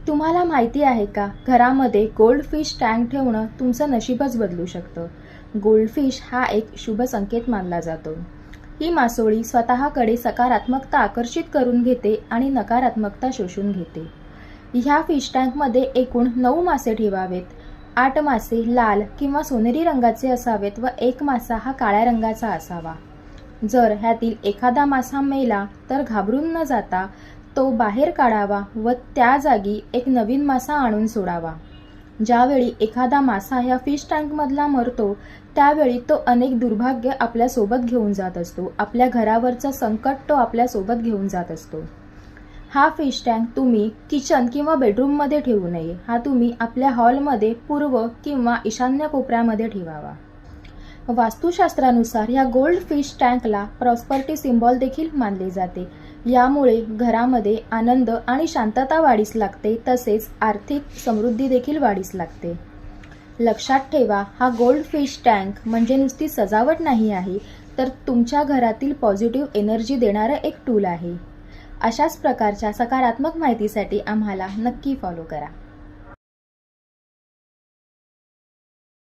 तुम्हाला माहिती आहे का, घरामध्ये गोल्डफिश टँक ठेवणं तुमचं नशीबच बदलू शकतं. गोल्डफिश हा एक शुभ संकेत मानला जातो. ही मासोळी स्वतःकडे सकारात्मकता आकर्षित करून घेते आणि नकारात्मकता शोषून घेते. ह्या फिश टँकमध्ये एकूण 9 मासे ठेवावेत. 8 मासे लाल किंवा सोनेरी रंगाचे असावेत व 1 मासा हा काळ्या रंगाचा असावा. जर ह्यातील एखादा मासा मेला तर घाबरून न जाता तो बाहेर काढावा व त्या जागी एक नवीन मासा आणून सोडावा. ज्यावेळी एखादा मासा ह्या फिश टँकमधला मरतो त्यावेळी तो अनेक दुर्भाग्य आपल्यासोबत घेऊन जात असतो. आपल्या घरावरचं संकट तो आपल्यासोबत घेऊन जात असतो. हा फिश टँक तुम्ही किचन किंवा बेडरूममध्ये ठेवू नये. हा तुम्ही आपल्या हॉलमध्ये पूर्व किंवा ईशान्य कोपऱ्यामध्ये ठेवावा. वास्तुशास्त्रानुसार या गोल्ड फिश टँकला प्रॉस्पर्टी सिम्बॉल देखील मानले जाते. यामुळे घरामध्ये आनंद आणि शांतता वाढीस लागते, तसेच आर्थिक समृद्धी देखील वाढीस लागते. लक्षात ठेवा, हा गोल्ड फिश टँक म्हणजे नुसती सजावट नाही आहे, तर तुमच्या घरातील पॉझिटिव्ह एनर्जी देणारं एक टूल आहे. अशाच प्रकारच्या सकारात्मक माहितीसाठी आम्हाला नक्की फॉलो करा.